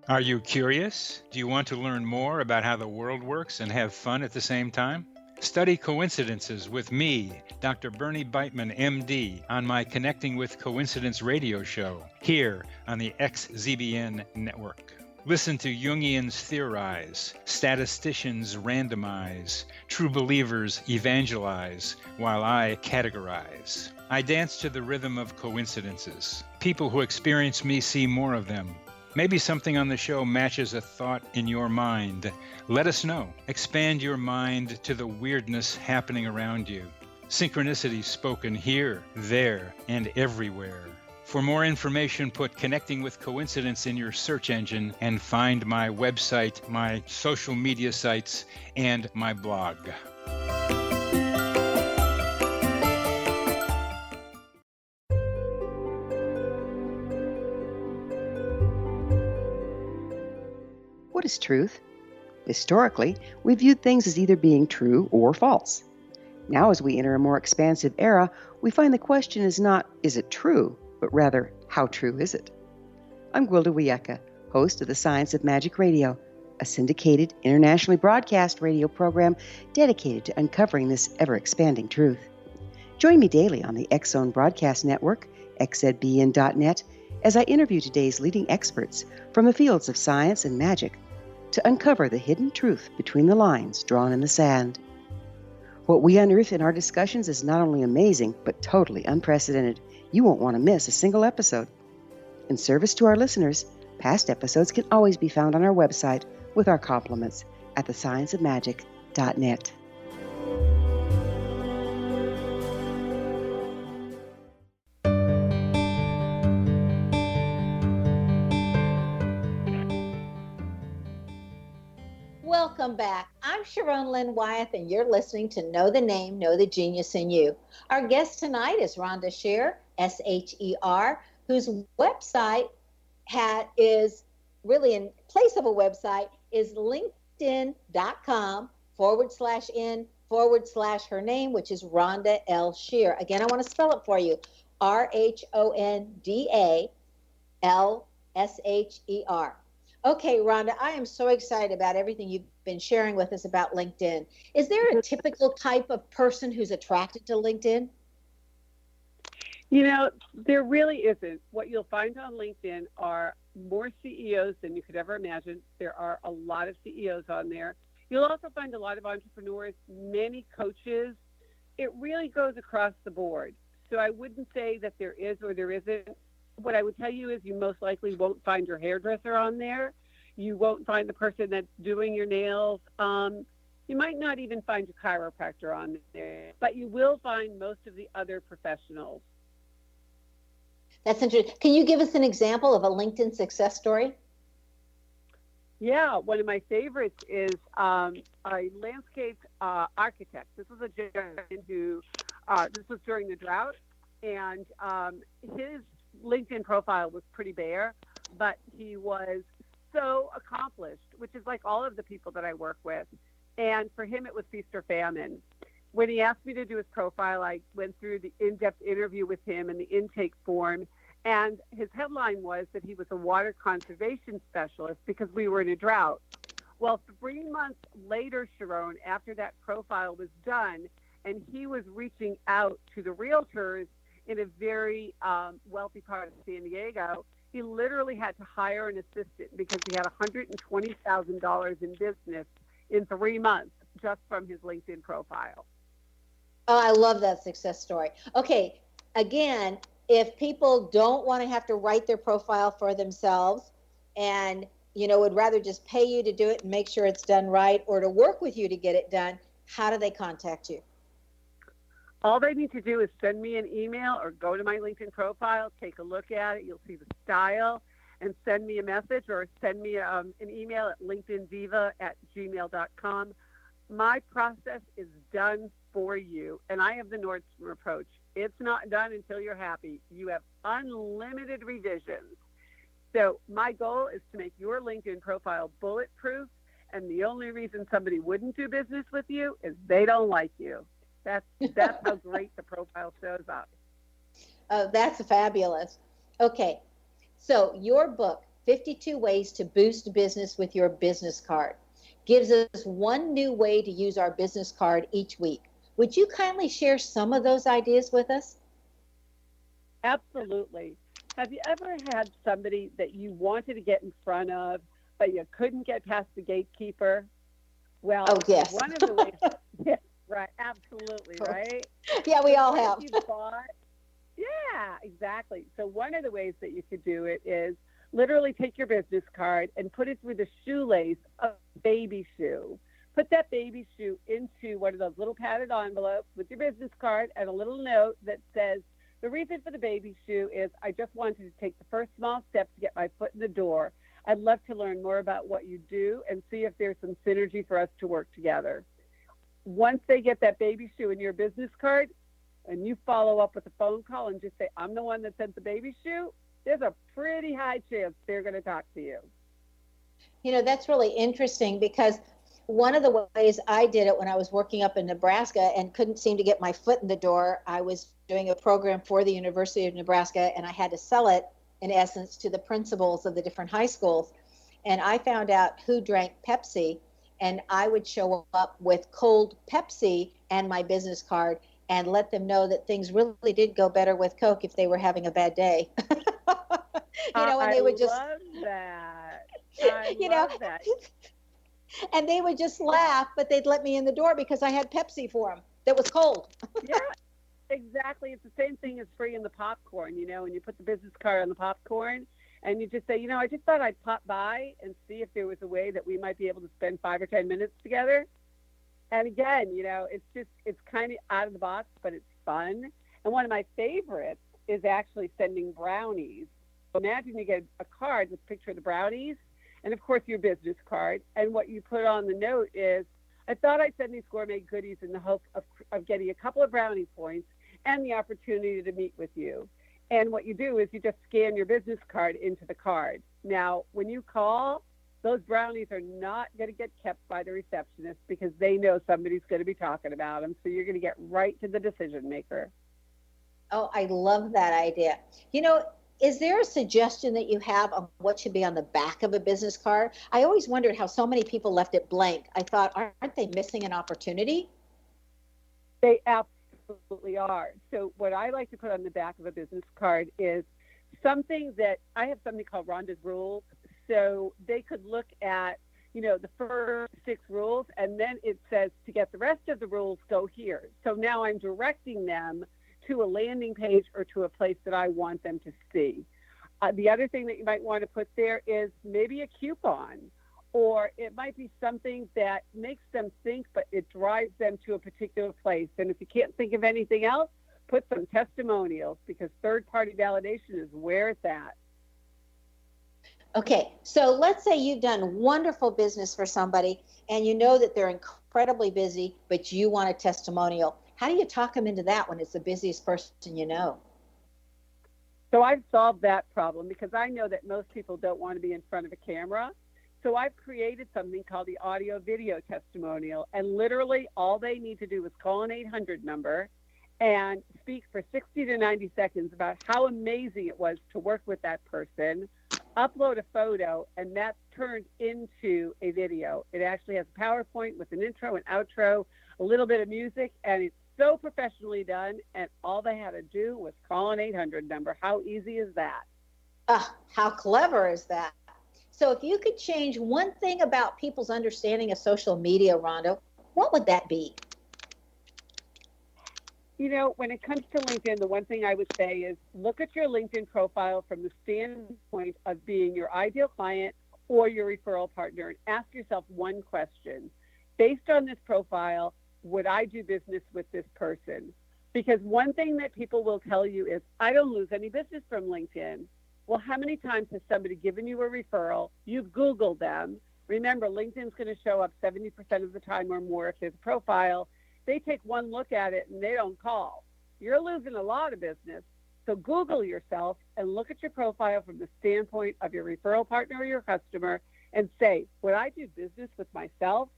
Are you curious? Do you want to learn more about how the world works and have fun at the same time? Study coincidences with me, Dr. Bernie Beitman, MD, on my Connecting with Coincidence radio show here on the XZBN network. Listen to Jungians theorize, statisticians randomize, true believers evangelize, while I categorize. I dance to the rhythm of coincidences. People who experience me see more of them. Maybe something on the show matches a thought in your mind. Let us know. Expand your mind to the weirdness happening around you. Synchronicity spoken here, there, and everywhere. For more information, put Connecting with Coincidence in your search engine and find my website, my social media sites, and my blog. What is truth? Historically, we viewed things as either being true or false. Now, as we enter a more expansive era, we find the question is not, is it true, but rather, how true is it? I'm Gwilda Wiyaka, host of the Science of Magic Radio, a syndicated, internationally broadcast radio program dedicated to uncovering this ever-expanding truth. Join me daily on the X-Zone Broadcast Network, xzbn.net, as I interview today's leading experts from the fields of science and magic to uncover the hidden truth between the lines drawn in the sand. What we unearth in our discussions is not only amazing, but totally unprecedented. You won't want to miss a single episode. In service to our listeners, past episodes can always be found on our website with our compliments at thescienceofmagic.net. Welcome back. I'm Sharon Lynn Wyeth, and you're listening to Know the Name, Know the Genius in You. Our guest tonight is Rhonda Sher, S-H-E-R, whose website is really in place of a website is linkedin.com/n/her name, which is Rhonda L. Sher. Again, I want to spell it for you. RHONDALSHER. Okay, Rhonda, I am so excited about everything you've been sharing with us about LinkedIn. Is there a typical type of person who's attracted to LinkedIn? You know, there really isn't. What you'll find on LinkedIn are more CEOs than you could ever imagine. There are a lot of CEOs on there. You'll also find a lot of entrepreneurs, many coaches. It really goes across the board. So I wouldn't say that there is or there isn't. What I would tell you is you most likely won't find your hairdresser on there. You won't find the person that's doing your nails. You might not even find your chiropractor on there, but you will find most of the other professionals. That's interesting. Can you give us an example of a LinkedIn success story? Yeah, one of my favorites is a landscape architect. This was a gentleman who, this was during the drought, and his LinkedIn profile was pretty bare, but he was so accomplished, which is like all of the people that I work with. And for him, it was feast or famine. When he asked me to do his profile, I went through the in-depth interview with him and the intake form, And his headline was that he was a water conservation specialist because we were in a drought. Well, 3 months later, Sharon, after that profile was done, and he was reaching out to the realtors in a very wealthy part of San Diego, he literally had to hire an assistant because he had $120,000 in business in 3 months just from his LinkedIn profile. Oh, I love that success story. Okay, again, if people don't want to have to write their profile for themselves and would rather just pay you to do it and make sure it's done right, or to work with you to get it done, how do they contact you? All they need to do is send me an email or go to my LinkedIn profile, take a look at it. You'll see the style, and send me a message or send me an email at linkedindiva@gmail.com. My process is done for you, and I have the Nordstrom approach. It's not done until you're happy. You have unlimited revisions. So my goal is to make your LinkedIn profile bulletproof, and the only reason somebody wouldn't do business with you is they don't like you. That's how great the profile shows up. Oh, that's fabulous. Okay, so your book, 52 Ways to Boost Business with Your Business Card, gives us one new way to use our business card each week. Would you kindly share some of those ideas with us? Absolutely. Have you ever had somebody that you wanted to get in front of, but you couldn't get past the gatekeeper? Well, Oh, yes. One of the ways, yeah, right, absolutely, right? Yeah, we all have. Yeah, exactly. So one of the ways that you could do it is literally take your business card and put it through the shoelace of a baby shoe. Put that baby shoe into one of those little padded envelopes with your business card and a little note that says, the reason for the baby shoe is I just wanted to take the first small step to get my foot in the door. I'd love to learn more about what you do and see if there's some synergy for us to work together. Once they get that baby shoe in your business card and you follow up with a phone call and just say, I'm the one that sent the baby shoe, there's a pretty high chance they're going to talk to you. That's really interesting, because one of the ways I did it when I was working up in Nebraska and couldn't seem to get my foot in the door, I was doing a program for the University of Nebraska, and I had to sell it, in essence, to the principals of the different high schools. And I found out who drank Pepsi, and I would show up with cold Pepsi and my business card and let them know that things really did go better with Coke if they were having a bad day. And they would just love that. I love that. And they would just laugh, but they'd let me in the door because I had Pepsi for them that was cold. Yeah, exactly. It's the same thing as free in the popcorn, when you put the business card on the popcorn and you just say, I just thought I'd pop by and see if there was a way that we might be able to spend 5 or 10 minutes together. And again, it's kind of out of the box, but it's fun. And one of my favorites is actually sending brownies. Imagine you get a card with a picture of the brownies and, of course, your business card. And what you put on the note is, I thought I'd send these gourmet goodies in the hope of getting a couple of brownie points and the opportunity to meet with you. And what you do is you just scan your business card into the card. Now, when you call, those brownies are not going to get kept by the receptionist because they know somebody's going to be talking about them. So you're going to get right to the decision maker. Oh, I love that idea. Is there a suggestion that you have on what should be on the back of a business card? I always wondered how so many people left it blank. I thought, aren't they missing an opportunity? They absolutely are. So what I like to put on the back of a business card is something that I have something called Rhonda's rules. So they could look at, the first 6 rules, and then it says to get the rest of the rules, go here. So now I'm directing them to a landing page or to a place that I want them to see. The other thing that you might want to put there is maybe a coupon, or it might be something that makes them think, but it drives them to a particular place. And if you can't think of anything else, put some testimonials, because third-party validation is where it's at. Okay, so let's say you've done wonderful business for somebody and you know that they're incredibly busy, but you want a testimonial. How do you talk them into that when it's the busiest person you know? So I've solved that problem because I know that most people don't want to be in front of a camera. So I've created something called the audio video testimonial, and literally all they need to do is call an 800 number and speak for 60 to 90 seconds about how amazing it was to work with that person, upload a photo, and that's turned into a video. It actually has a PowerPoint with an intro and outro, a little bit of music, and it's so professionally done, and all they had to do was call an 800 number. How easy is that? How clever is that? So if you could change one thing about people's understanding of social media, Rhonda, what would that be? You know, when it comes to LinkedIn, the one thing I would say is look at your LinkedIn profile from the standpoint of being your ideal client or your referral partner, and ask yourself one question. Based on this profile, would I do business with this person? Because one thing that people will tell you is, I don't lose any business from LinkedIn. Well, how many times has somebody given you a referral? You've Googled them. Remember, LinkedIn's going to show up 70% of the time or more if there's a profile. They take one look at it and they don't call. You're losing a lot of business. So Google yourself and look at your profile from the standpoint of your referral partner or your customer and say, would I do business with myself?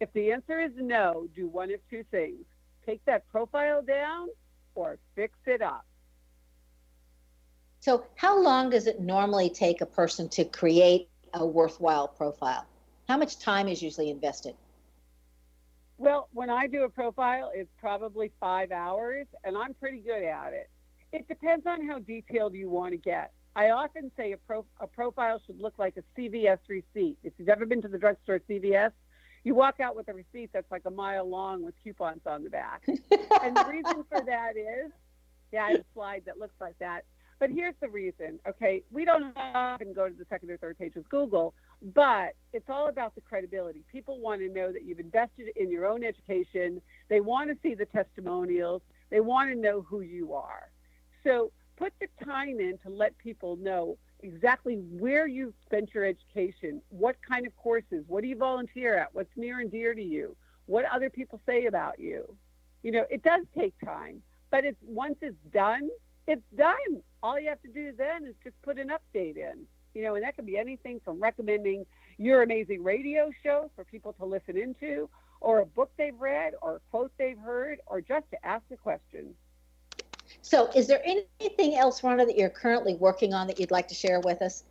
If the answer is no, do one of two things. Take that profile down or fix it up. So how long does it normally take a person to create a worthwhile profile? How much time is usually invested? Well, when I do a profile, it's probably 5 hours, and I'm pretty good at it. It depends on how detailed you want to get. I often say a profile should look like a CVS receipt. If you've ever been to the drugstore CVS, you walk out with a receipt that's like a mile long with coupons on the back. And the reason for that is, I have a slide that looks like that. But here's the reason, okay? We don't often go to the second or third page with Google, but it's all about the credibility. People want to know that you've invested in your own education. They want to see the testimonials. They want to know who you are. So put the time in to let people know exactly where you've spent your education, what kind of courses, what do you volunteer at, what's near and dear to you, what other people say about you. You know, it does take time, but once it's done, it's done. All you have to do then is just put an update in, you know, and that could be anything from recommending your amazing radio show for people to listen into, or a book they've read, or a quote they've heard, or just to ask a question. So is there anything else, Rhonda, that you're currently working on that you'd like to share with us?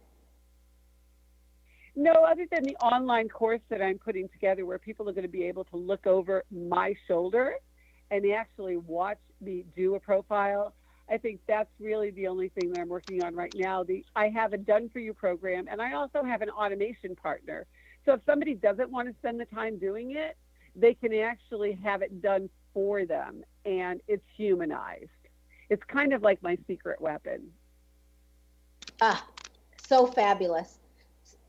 No, other than the online course that I'm putting together where people are going to be able to look over my shoulder and actually watch me do a profile. I think that's really the only thing that I'm working on right now. I have a done-for-you program, and I also have an automation partner. So if somebody doesn't want to spend the time doing it, they can actually have it done for them, and it's humanized. It's kind of like my secret weapon. So fabulous.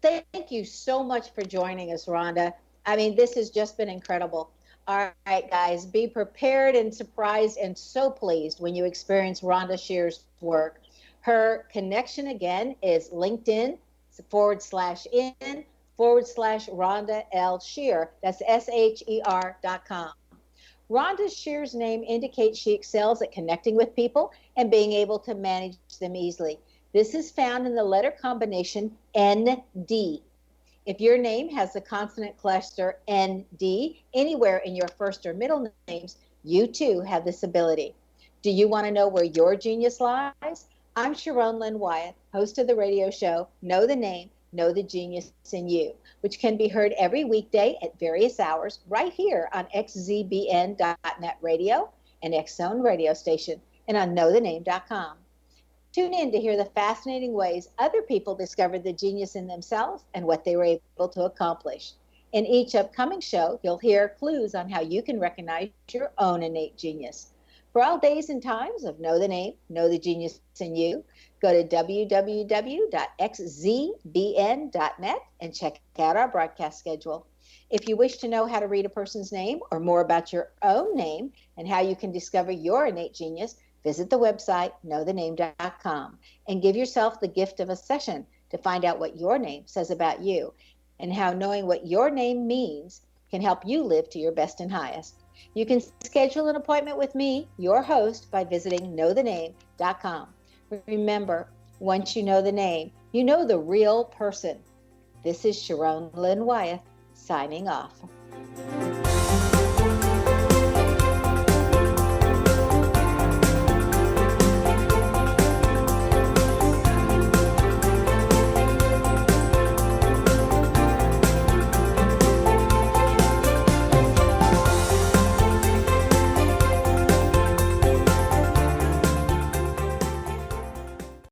Thank you so much for joining us, Rhonda. I mean, this has just been incredible. All right, guys, be prepared and surprised and so pleased when you experience Rhonda Sher's work. Her connection again is LinkedIn/in/Rhonda L. Sher. That's SHER.com. Rhonda Sher's name indicates she excels at connecting with people and being able to manage them easily. This is found in the letter combination ND. If your name has the consonant cluster ND anywhere in your first or middle names, you too have this ability. Do you want to know where your genius lies? I'm Sharon Lynn Wyeth, host of the radio show Know the Name, Know the Genius in You, which can be heard every weekday at various hours right here on xzbn.net radio and X-Zone radio station and on knowthename.com. Tune in to hear the fascinating ways other people discovered the genius in themselves and what they were able to accomplish. In each upcoming show, you'll hear clues on how you can recognize your own innate genius. For all days and times of Know the Name, Know the Genius in You, go to www.xzbn.net and check out our broadcast schedule. If you wish to know how to read a person's name or more about your own name and how you can discover your innate genius, visit the website knowthename.com and give yourself the gift of a session to find out what your name says about you and how knowing what your name means can help you live to your best and highest. You can schedule an appointment with me, your host, by visiting knowthename.com. Remember, once you know the name, you know the real person. This is Sharon Lynn Wyeth signing off.